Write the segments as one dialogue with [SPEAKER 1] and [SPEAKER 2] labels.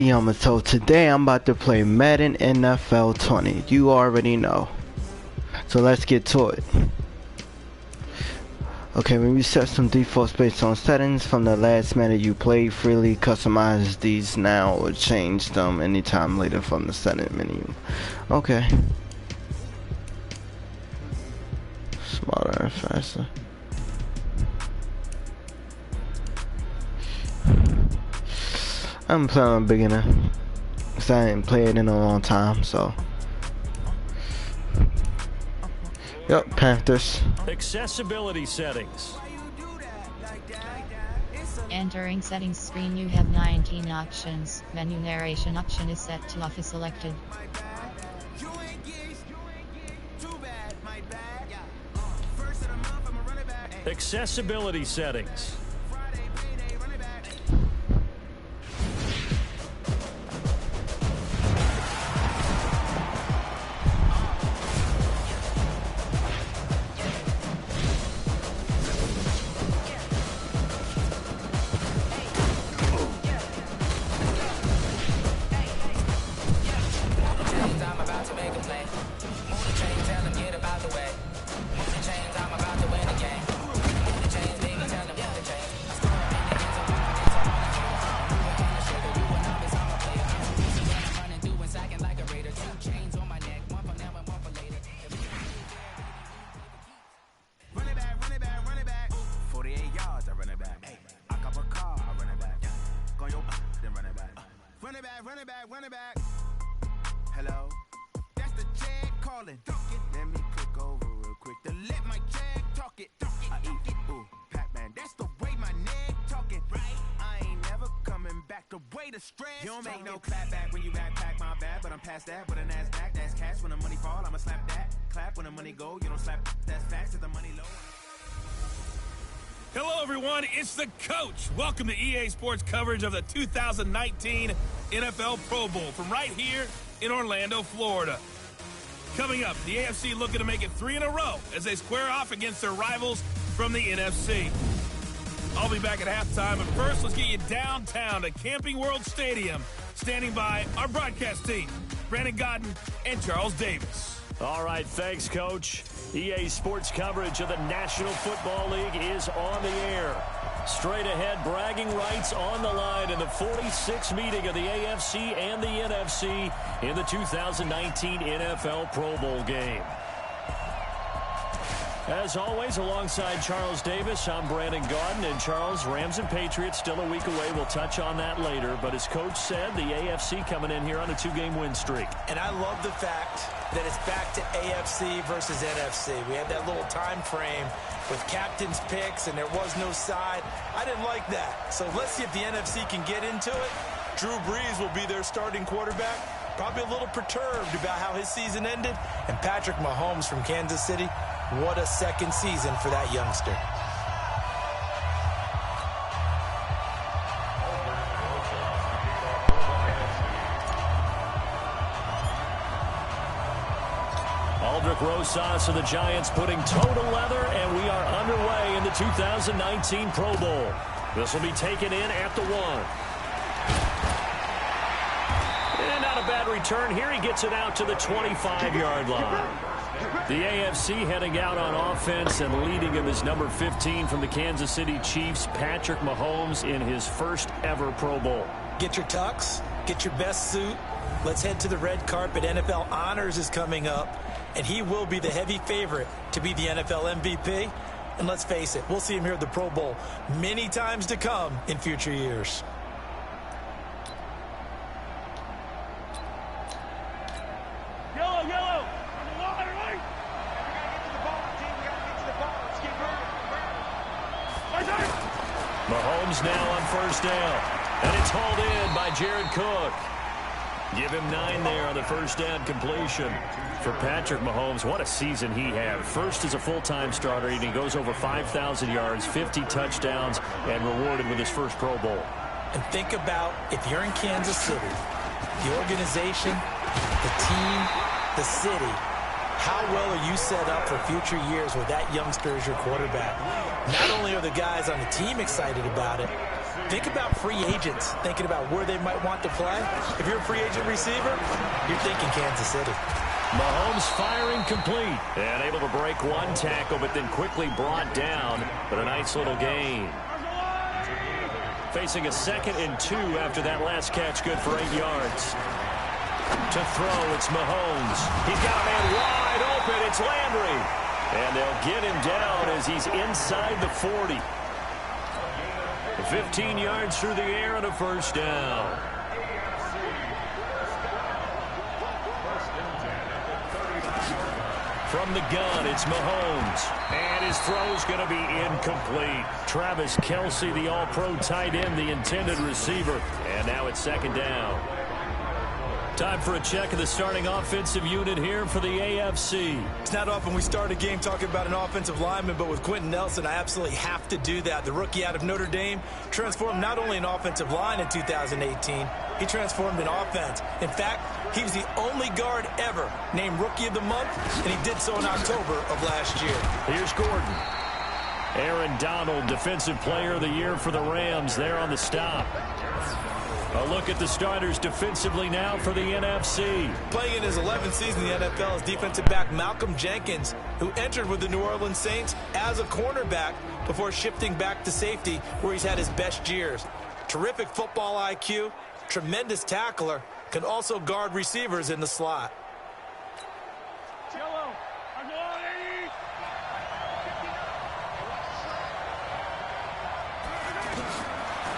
[SPEAKER 1] So today I'm about to play Madden NFL 20. You already know. So let's get to it. Okay, when you set some defaults based on settings from the last Madden you played, freely customize these now or change them anytime later from the setting menu. Okay. Smarter and faster. I'm playing on beginner because I didn't play it in a long time, so. Yep, Panthers.
[SPEAKER 2] Accessibility settings.
[SPEAKER 3] Entering settings screen, you have 19 options. Menu narration option is set to off is selected.
[SPEAKER 2] Accessibility settings.
[SPEAKER 4] Running back. Hello, that's the check calling. Let me click over real quick to let my check talk it. I eat, ooh, Pac-Man, that's the way my neck talking. Right, I ain't never coming back the way the stress. You don't make no clap back when you backpack my bad, but I'm past that with a NASDAQ. That's cash when the money fall, I'ma slap that. Clap when the money go, you don't slap. That's facts if the money low.
[SPEAKER 5] Hello, everyone. It's the coach. Welcome to EA Sports coverage of the 2019 NFL Pro Bowl from right here in Orlando, Florida. Coming up, the AFC looking to make it 3 in a row as they square off against their rivals from the NFC. I'll be back at halftime, but first, let's get you downtown to Camping World Stadium. Standing by our broadcast team, Brandon Godden and Charles Davis.
[SPEAKER 2] All right, thanks, Coach. EA Sports coverage of the National Football League is on the air. Straight ahead, bragging rights on the line in the 46th meeting of the AFC and the NFC in the 2019 NFL Pro Bowl game. As always, alongside Charles Davis, I'm Brandon Gaudin. And Charles, Rams and Patriots still a week away. We'll touch on that later. But as Coach said, the AFC coming in here on a 2-game win streak.
[SPEAKER 6] And I love the fact that it's back to AFC versus NFC. We had that little time frame with captain's picks, and there was no side. I didn't like that. So let's see if the NFC can get into it. Drew Brees will be their starting quarterback. Probably a little perturbed about how his season ended. And Patrick Mahomes from Kansas City, what a second season for that youngster.
[SPEAKER 2] Aldrick Rosas of the Giants putting total leather, and we are underway in the 2019 Pro Bowl. This will be taken in at the 1. And not a bad return here. He gets it out to the 25-yard line. The AFC heading out on offense, and leading him is number 15 from the Kansas City Chiefs, Patrick Mahomes, in his first ever Pro Bowl.
[SPEAKER 6] Get your tux, get your best suit. Let's head to the red carpet. NFL Honors is coming up, and he will be the heavy favorite to be the NFL MVP. And let's face it, we'll see him here at the Pro Bowl many times to come in future years.
[SPEAKER 2] Mahomes now on first down, and it's hauled in by Jared Cook. Give him 9 there on the first down completion for Patrick Mahomes. What a season he had. First as a full-time starter, and he goes over 5,000 yards, 50 touchdowns, and rewarded with his first Pro Bowl.
[SPEAKER 6] And think about if you're in Kansas City, the organization, the team, the city, how well are you set up for future years with that youngster as your quarterback? Not only are the guys on the team excited about it, Think about free agents, thinking about where they might want to play. If you're a free agent receiver, you're thinking Kansas City.
[SPEAKER 2] Mahomes firing complete. And able to break one tackle, but then quickly brought down. But a nice little gain. Facing a 2nd and 2 after that last catch, good for 8 yards. To throw, it's Mahomes. He's got a man wide open. It's Landry. And they'll get him down as he's inside the 40. 15 yards through the air and a first down. From the gun, it's Mahomes. And his throw's going to be incomplete. Travis Kelce, the all-pro tight end, the intended receiver. And now it's 2nd down. Time for a check of the starting offensive unit here for the AFC.
[SPEAKER 6] It's not often we start a game talking about an offensive lineman, but with Quentin Nelson, I absolutely have to do that. The rookie out of Notre Dame transformed not only an offensive line in 2018, he transformed an offense. In fact, he was the only guard ever named Rookie of the Month, and he did so in October of last year.
[SPEAKER 2] Here's Gordon. Aaron Donald, Defensive Player of the Year for the Rams, there on the stop. A look at the starters defensively now for the NFC.
[SPEAKER 6] Playing in his 11th season in the NFL is defensive back Malcolm Jenkins, who entered with the New Orleans Saints as a cornerback before shifting back to safety, where he's had his best years. Terrific football IQ, tremendous tackler, can also guard receivers in the slot.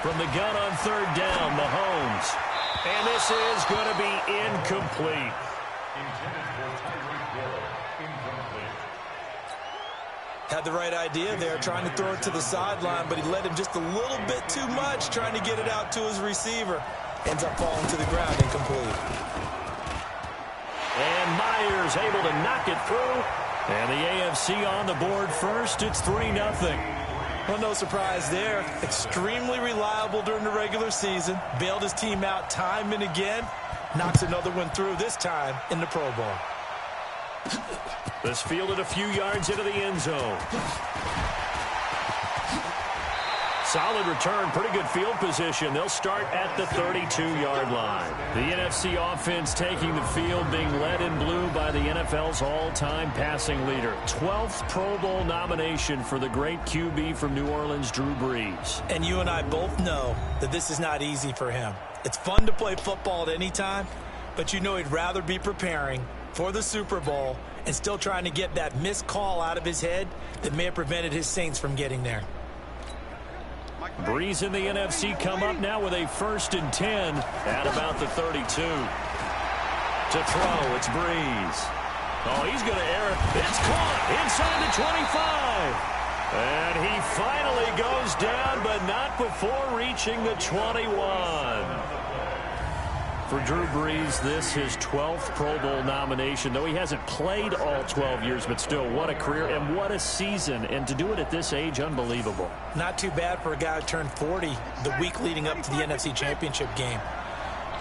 [SPEAKER 2] From the gun on 3rd down, Mahomes. And this is going to be incomplete.
[SPEAKER 6] Had the right idea there, trying to throw it to the sideline, but he led him just a little bit too much, trying to get it out to his receiver. Ends up falling to the ground, incomplete.
[SPEAKER 2] And Myers able to knock it through. And the AFC on the board first. It's 3-0.
[SPEAKER 6] Well, no surprise there. Extremely reliable during the regular season. Bailed his team out time and again. Knocks another one through, this time in the Pro Bowl.
[SPEAKER 2] This fielded a few yards into the end zone. Solid return, pretty good field position. They'll start at the 32-yard line. The NFC offense taking the field, being led in blue by the NFL's all-time passing leader. 12th Pro Bowl nomination for the great QB from New Orleans, Drew Brees.
[SPEAKER 6] And you and I both know that this is not easy for him. It's fun to play football at any time, but you know he'd rather be preparing for the Super Bowl and still trying to get that missed call out of his head that may have prevented his Saints from getting there.
[SPEAKER 2] Brees and the NFC come up now with a 1st and 10 at about the 32. To throw, it's Brees. Oh, he's going to air it. It's caught inside the 25. And he finally goes down, but not before reaching the 21. For Drew Brees, this his 12th Pro Bowl nomination, though he hasn't played all 12 years, but still, what a career and what a season. And to do it at this age, unbelievable.
[SPEAKER 6] Not too bad for a guy who turned 40 the week leading up to the NFC Championship game.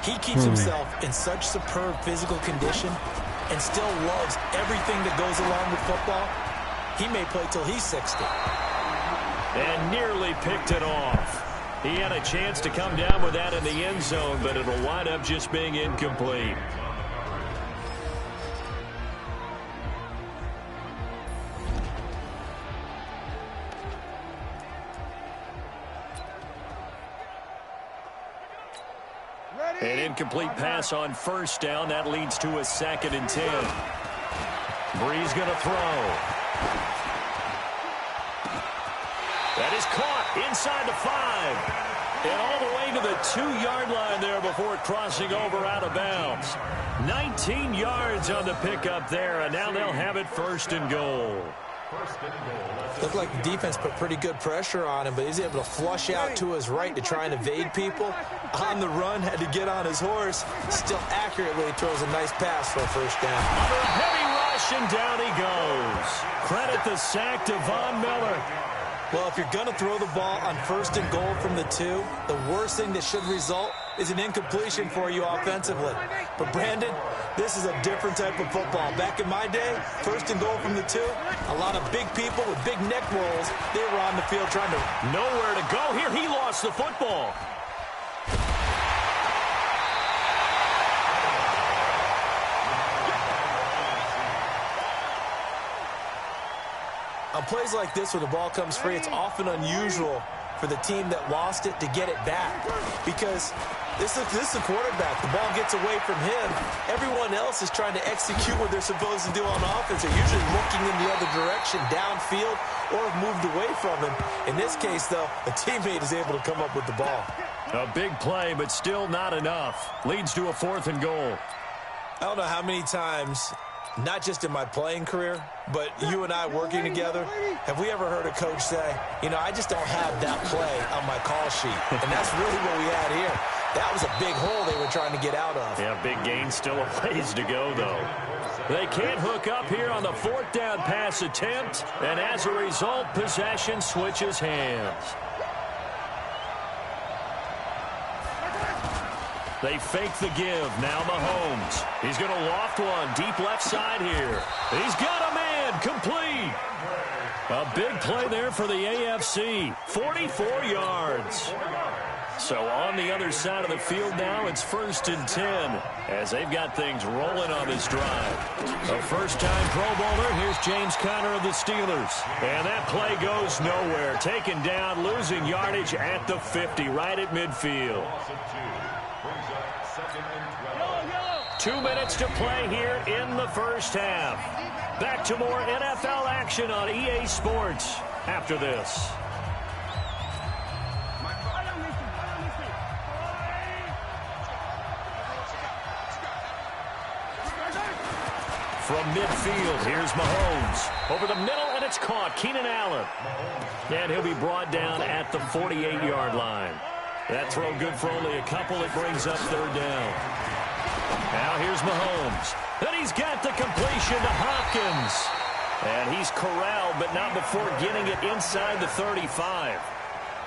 [SPEAKER 6] He keeps himself in such superb physical condition and still loves everything that goes along with football. He may play till he's 60.
[SPEAKER 2] And nearly picked it off. He had a chance to come down with that in the end zone, but it'll wind up just being incomplete. An incomplete pass on 1st down. That leads to a 2nd and 10. Brees going to throw. That is caught inside the 5. And all the way to the 2-yard line there before crossing over out of bounds. 19 yards on the pickup there, and now they'll have it 1st and goal.
[SPEAKER 6] Looked like the defense put pretty good pressure on him, but he's able to flush out to his right to try and evade people. On the run, had to get on his horse. Still accurately throws a nice pass for a 1st down.
[SPEAKER 2] Under a heavy rush, and down he goes. Credit the sack to Von Miller.
[SPEAKER 6] Well, if you're going to throw the ball on 1st and goal from the 2, the worst thing that should result is an incompletion for you offensively. But, Brandon, this is a different type of football. Back in my day, 1st and goal from the 2, a lot of big people with big neck rolls, they were on the field trying to...
[SPEAKER 2] Nowhere to go here. He lost the football.
[SPEAKER 6] On plays like this, when the ball comes free, it's often unusual for the team that lost it to get it back. Because this is the quarterback. The ball gets away from him. Everyone else is trying to execute what they're supposed to do on offense. They're usually looking in the other direction, downfield, or have moved away from him. In this case, though, a teammate is able to come up with the ball.
[SPEAKER 2] A big play, but still not enough. Leads to a 4th and goal.
[SPEAKER 6] I don't know how many times, not just in my playing career, but you and I working together, have we ever heard a coach say, you know, I just don't have that play on my call sheet. And that's really what we had here. That was a big hole they were trying to get out of.
[SPEAKER 2] Yeah, big gain, still a ways to go, though. They can't hook up here on the 4th down pass attempt, and as a result, possession switches hands. They fake the give. Now Mahomes. He's going to loft one deep left side here. He's got a man. Complete. A big play there for the AFC. 44 yards. So on the other side of the field now, it's 1st and 10 as they've got things rolling on this drive. A first-time Pro Bowler. Here's James Conner of the Steelers. And that play goes nowhere. Taken down, losing yardage at the 50, right at midfield. 2 minutes to play here in the first half. Back to more NFL action on EA Sports after this. From midfield, here's Mahomes. Over the middle, and it's caught. Keenan Allen. And he'll be brought down at the 48-yard line. That throw good for only a couple. It brings up 3rd down. Now here's Mahomes. And he's got the completion to Hopkins. And he's corralled, but not before getting it inside the 35.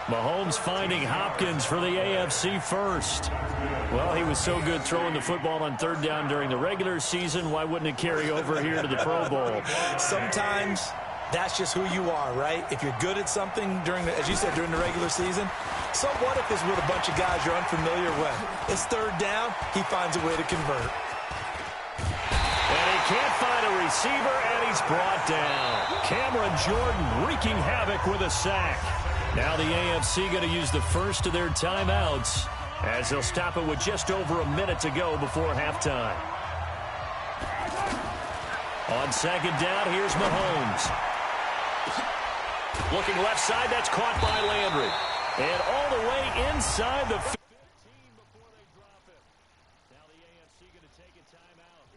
[SPEAKER 2] Mahomes finding Hopkins for the AFC first. Well, he was so good throwing the football on 3rd down during the regular season. Why wouldn't it carry over here to the Pro Bowl?
[SPEAKER 6] Sometimes that's just who you are, right? If you're good at something during, as you said, during the regular season, so what if it's with a bunch of guys you're unfamiliar with? It's 3rd down, he finds a way to convert.
[SPEAKER 2] And he can't find a receiver, and he's brought down. Cameron Jordan wreaking havoc with a sack. Now the AFC going to use the first of their timeouts as they'll stop it with just over a minute to go before halftime. On 2nd down, here's Mahomes. Looking left side, that's caught by Landry. And all the way inside the 15 before they drop it. Now the AFC going to take a timeout.